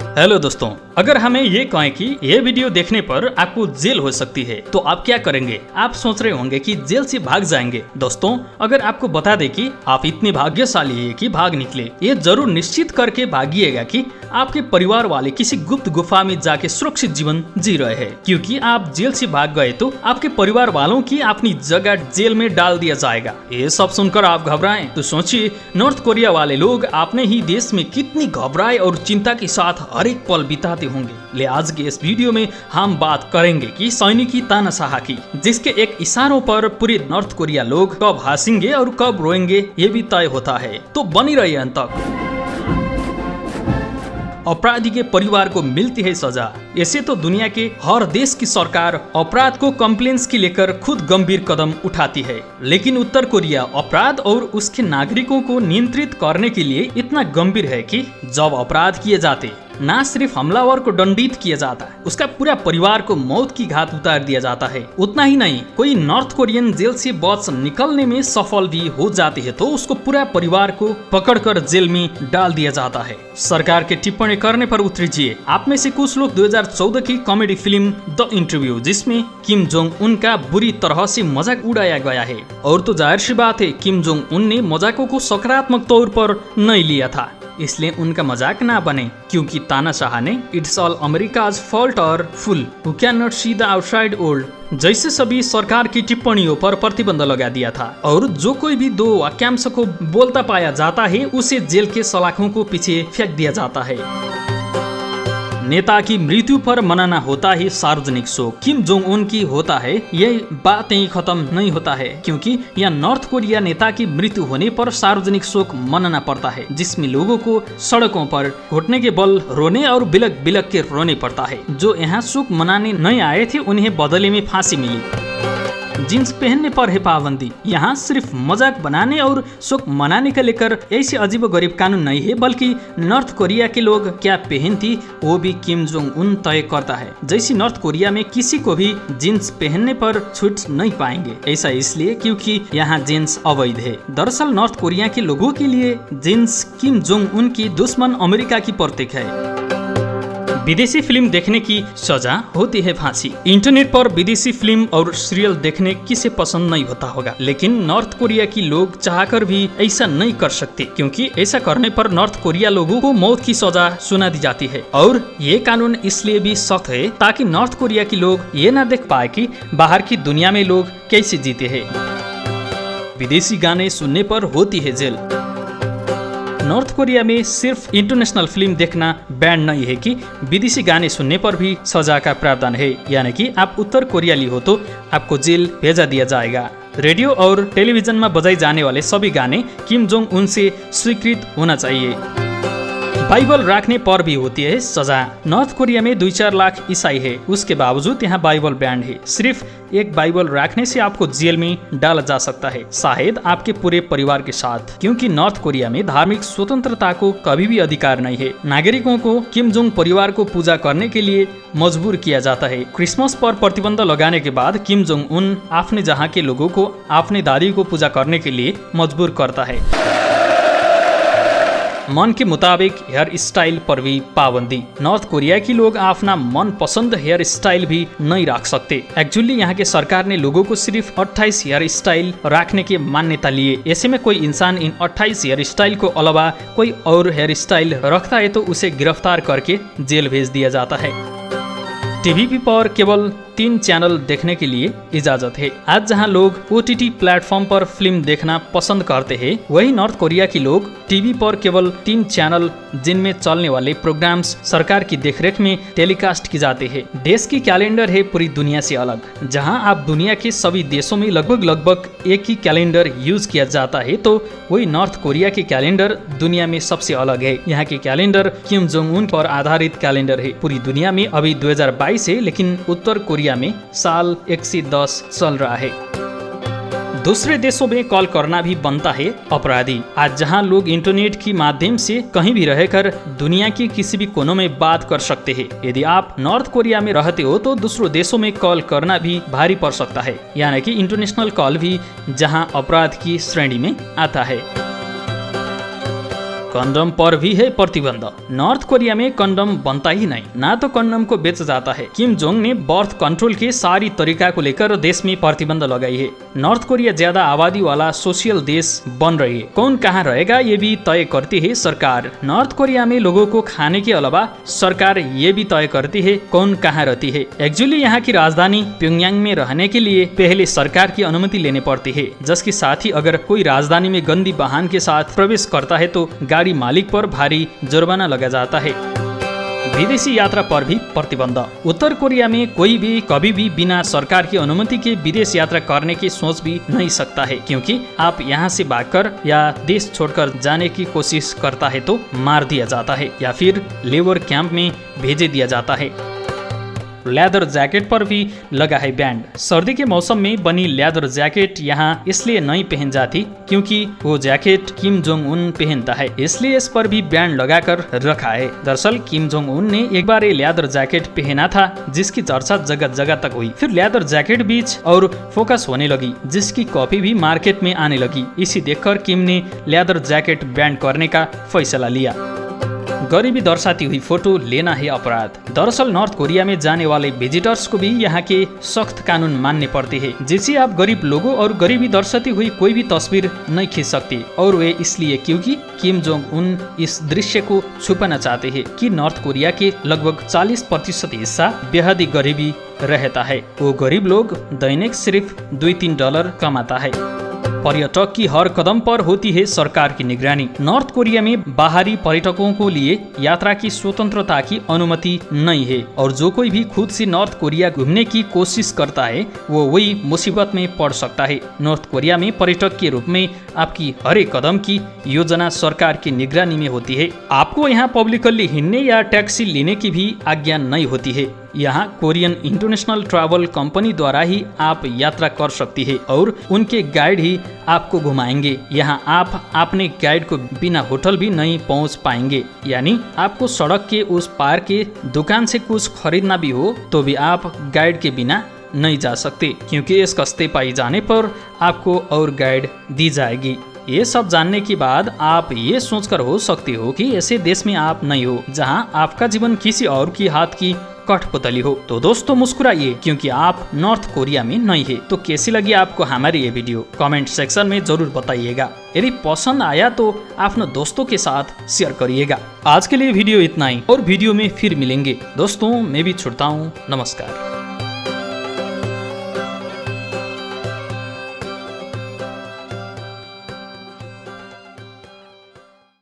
Hello दोस्तों, अगर हमें ये कहें कि ये वीडियो देखने पर आपको जेल हो सकती है तो आप क्या करेंगे? आप सोच रहे होंगे कि जेल से भाग जाएंगे। दोस्तों, अगर आपको बता दें कि आप इतने भाग्यशाली है कि भाग निकले, ये जरूर निश्चित करके भागिएगा कि आपके परिवार वाले किसी गुप्त गुफा में जाके सुरक्षित जीवन जी रहे हैं, क्योंकि आप जेल से भाग गए तो आपके परिवार वालों की अपनी जगह जेल में डाल दिया जाएगा। ये सब सुनकर आप घबराएं तो सोचिए, नॉर्थ कोरिया वाले लोग अपने ही देश में कितनी घबराए और चिंता के साथ हर एक पल बिताते होंगे। ले आज के इस वीडियो में हम बात करेंगे कि सैनिकी तानाशाह की, जिसके एक इशारों पर पूरे नॉर्थ कोरिया लोग कब हंसेंगे और कब रोएंगे ये भी तय होता है। तो बनी रहिए अंत तक। अपराधी के परिवार को मिलती है सजा। ऐसे तो दुनिया के हर देश की सरकार अपराध को कंप्लेंट्स की लेकर खुद गंभीर कदम उठाती है, लेकिन उत्तर कोरिया अपराध और उसके नागरिकों को नियंत्रित करने के लिए इतना गंभीर है कि जब अपराध किए जाते न सिर्फ हमलावर को दंडित किया जाता है, उसका पूरा परिवार को मौत की घाट उतार दिया जाता है। उतना ही नहीं, कोई नॉर्थ कोरियन जेल से बच निकलने में सफल भी हो जाती है तो उसको पूरा परिवार को पकड़कर जेल में डाल दिया जाता है। सरकार के टिप्पणी करने पर उतरिए। आप में से कुछ लोग 2014 की कॉमेडी फिल्म द इंटरव्यू, जिसमें किम जोंग उन का बुरी तरह से मजाक उड़ाया गया है, और तो जाहिर सी बात है किम जोंग उन ने मजाकों को सकारात्मक तौर पर नहीं लिया था, इसलिए उनका मजाक ना बने, क्योंकि तानाशाह ने इट्स ऑल अमेरिकाज फॉल्ट और full who can not see the outside world जैसे सभी सरकार की टिप्पणियों पर प्रतिबंध लगा दिया था, और जो कोई भी दो वाक्यांश को बोलता पाया जाता है उसे जेल के सलाखों को पीछे फेंक दिया जाता है। नेता की मृत्यु पर मनाना होता है सार्वजनिक शोक। किम जोंग उन की होता है, ये बात यही खत्म नहीं होता है, क्योंकि यह नॉर्थ कोरिया नेता की मृत्यु होने पर सार्वजनिक शोक मनाना पड़ता है, जिसमें लोगों को सड़कों पर घुटने के बल रोने और बिलक बिलक के रोने पड़ता है। जो यहाँ शोक मनाने नहीं आए थे उन्हें बदले में फांसी मिली। जींस पहनने पर है पाबंदी। यहाँ सिर्फ मजाक बनाने और शोक मनाने का लेकर ऐसे अजीबोगरीब कानून नहीं है, बल्कि नॉर्थ कोरिया के लोग क्या पहनती वो भी किम जोंग उन तय करता है। जैसे नॉर्थ कोरिया में किसी को भी जींस पहनने पर छूट नहीं पाएंगे। ऐसा इसलिए क्योंकि यहाँ जींस अवैध है। दरअसल नॉर्थ कोरिया के लोगों के लिए जींस किम जोंग उन की दुश्मन अमेरिका की प्रतीक है। विदेशी फिल्म देखने की सजा होती है फांसी। इंटरनेट पर विदेशी फिल्म और सीरियल देखने किसे पसंद नहीं होता होगा, लेकिन नॉर्थ कोरिया की लोग चाहकर भी ऐसा नहीं कर सकते, क्योंकि ऐसा करने पर नॉर्थ कोरिया लोगों को मौत की सजा सुना दी जाती है। और ये कानून इसलिए भी सख्त है ताकि नॉर्थ कोरिया के लोग ये ना देख पाए कि बाहर की दुनिया में लोग कैसे जीते हैं। विदेशी गाने सुनने पर होती है जेल। नॉर्थ कोरिया में सिर्फ इंटरनेशनल फिल्म देखना बैन नहीं है कि विदेशी गाने सुनने पर भी सजा का प्रावधान है, यानी कि आप उत्तर कोरियाली हो तो आपको जेल भेजा दिया जाएगा। रेडियो और टेलीविजन में बजाए जाने वाले सभी गाने किम जोंग उन से स्वीकृत होना चाहिए। बाइबल रखने पर भी होती है सजा। नॉर्थ कोरिया में 2-4 लाख ईसाई है, उसके बावजूद यहाँ बाइबल बैन है। सिर्फ एक बाइबल रखने से आपको जेल में डाला जा सकता है, शायद आपके पूरे परिवार के साथ, क्योंकि नॉर्थ कोरिया में धार्मिक स्वतंत्रता को कभी भी अधिकार नहीं है। नागरिकों को किम जोंग परिवार को पूजा करने के लिए मजबूर किया जाता है। क्रिसमस पर प्रतिबंध लगाने के बाद किम जोंग उन अपने जहाँ के लोगों को अपने दादी को पूजा करने के लिए मजबूर करता है। मन के मुताबिक हेयर स्टाइल पर भी पाबंदी। नॉर्थ कोरिया के लोग अपना मन पसंद हेयर स्टाइल भी नहीं रख सकते। एक्चुअली यहाँ के सरकार ने लोगों को सिर्फ 28 हेयर स्टाइल रखने की मान्यता लिए। ऐसे में कोई इंसान इन 28 हेयर स्टाइल को अलावा कोई और हेयर स्टाइल रखता है तो उसे गिरफ्तार करके जेल भेज दिया जाता है। टीवी पर केवल 3 चैनल देखने के लिए इजाजत है। आज जहां लोग OTT प्लेटफॉर्म पर फिल्म देखना पसंद करते हैं, वही नॉर्थ कोरिया के लोग टीवी पर केवल 3 चैनल जिनमें चलने वाले प्रोग्राम्स सरकार की देखरेख में टेलीकास्ट की जाते हैं। देश की कैलेंडर है पूरी दुनिया से अलग। जहां आप दुनिया के सभी देशों में लगभग एक ही कैलेंडर यूज किया जाता है, तो वही नॉर्थ कोरिया के कैलेंडर दुनिया में सबसे अलग है। यहाँ के कैलेंडर किम जोंग उन पर आधारित कैलेंडर है। पूरी दुनिया में अभी 2022 है, लेकिन उत्तर कोरिया में साल 110 चल रहा है। दूसरे देशों में कॉल करना भी बनता है अपराधी। आज जहां लोग इंटरनेट के माध्यम से कहीं भी रहकर दुनिया के किसी भी कोनों में बात कर सकते हैं, यदि आप नॉर्थ कोरिया में रहते हो तो दूसरों देशों में कॉल करना भी भारी पड़ सकता है, यानी कि इंटरनेशनल कॉल भी जहां अपराध की श्रेणी में आता है। कंडम पर भी है प्रतिबंध। नॉर्थ कोरिया में कंडम बनता ही नहीं, ना तो कंडम को बेचा जाता है। किम जोंग ने बर्थ कंट्रोल के सारी तरीका को लेकर देश में प्रतिबंध लगाई है। नॉर्थ कोरिया ज्यादा आबादी वाला सोशल देश बन रही है। कौन कहाँ रहेगा ये भी तय करती है सरकार। नॉर्थ कोरिया में लोगों को खाने के अलावा सरकार ये भी तय करती है कौन कहाँ रहती है। एक्चुअली यहाँ की राजधानी प्योंगयांग में रहने के लिए पहले सरकार की अनुमति लेनी पड़ती है, जिसके साथ ही अगर कोई राजधानी में गंदी वाहन के साथ प्रवेश करता है तो गाड़ी मालिक पर भारी जुर्माना लगा जाता है। विदेशी यात्रा पर भी प्रतिबंध। उत्तर कोरिया में कोई भी कभी भी बिना सरकार की अनुमति के विदेश यात्रा करने की सोच भी नहीं सकता है, क्योंकि आप यहाँ से भागकर या देश छोड़कर जाने की कोशिश करता है तो मार दिया जाता है या फिर लेबर कैंप में भेज दिया जाता है। लेदर जैकेट पर भी लगा है बैंड। सर्दी के मौसम में बनी लेदर जैकेट यहाँ इसलिए नहीं पहन जाती क्योंकि वो जैकेट किम जोंग उन पहनता है, इसलिए इस पर भी बैंड लगाकर रखा है। दरअसल किम जोंग उन ने एक बार ये लेदर जैकेट पहना था जिसकी चर्चा जगह जगह तक हुई। फिर लेदर जैकेट बीच और फोकस होने लगी, जिसकी कॉपी भी मार्केट में आने लगी। इसी देखकर किम ने लेदर जैकेट बैंड करने का फैसला लिया। गरीबी दर्शाती हुई फोटो लेना है अपराध। दरअसल नॉर्थ कोरिया में जाने वाले विजिटर्स को भी यहाँ के सख्त कानून मानने पड़ते हैं, जिससे आप गरीब लोगों और गरीबी दर्शाती हुई कोई भी तस्वीर नहीं खींच सकते। और वे इसलिए क्योंकि किम जोंग उन इस दृश्य को छुपाना चाहते हैं कि नॉर्थ कोरिया के लगभग 40% हिस्सा बेहद गरीबी रहता है। वो गरीब लोग दैनिक सिर्फ $2-3 कमाता है। पर्यटक की हर कदम पर होती है सरकार की निगरानी। नॉर्थ कोरिया में बाहरी पर्यटकों को लिए यात्रा की स्वतंत्रता की अनुमति नहीं है और जो कोई भी खुद से नॉर्थ कोरिया घूमने की कोशिश करता है वो वही मुसीबत में पड़ सकता है। नॉर्थ कोरिया में पर्यटक के रूप में आपकी हर एक कदम की योजना सरकार की निगरानी में होती है। आपको यहाँ पब्लिकली हिंडने या टैक्सी लेने की भी आज्ञा नहीं होती है। यहाँ कोरियन इंटरनेशनल ट्रैवल कंपनी द्वारा ही आप यात्रा कर सकती है और उनके गाइड ही आपको घुमाएंगे। यहाँ आप अपने गाइड को बिना होटल भी नहीं पहुँच पाएंगे, यानी आपको सड़क के उस पार के दुकान से कुछ खरीदना भी हो तो भी आप गाइड के बिना नहीं जा सकते, क्योंकि इस कस्ते पाई जाने पर आपको और गाइड दी जाएगी। ये सब जानने के बाद आप ये सोचकर हो सकते हो कि ऐसे देश में आप नहीं हो जहाँ आपका जीवन किसी और की हाथ की कठपुतली हो। तो दोस्तों मुस्कुराइए क्योंकि आप नॉर्थ कोरिया में नहीं है। तो कैसी लगी आपको हमारी ये वीडियो कमेंट सेक्शन में जरूर बताइएगा। यदि पसंद आया तो अपने दोस्तों के साथ शेयर करिएगा। आज के लिए वीडियो इतना ही और वीडियो में फिर मिलेंगे दोस्तों। मैं भी छुड़ता हूँ। नमस्कार।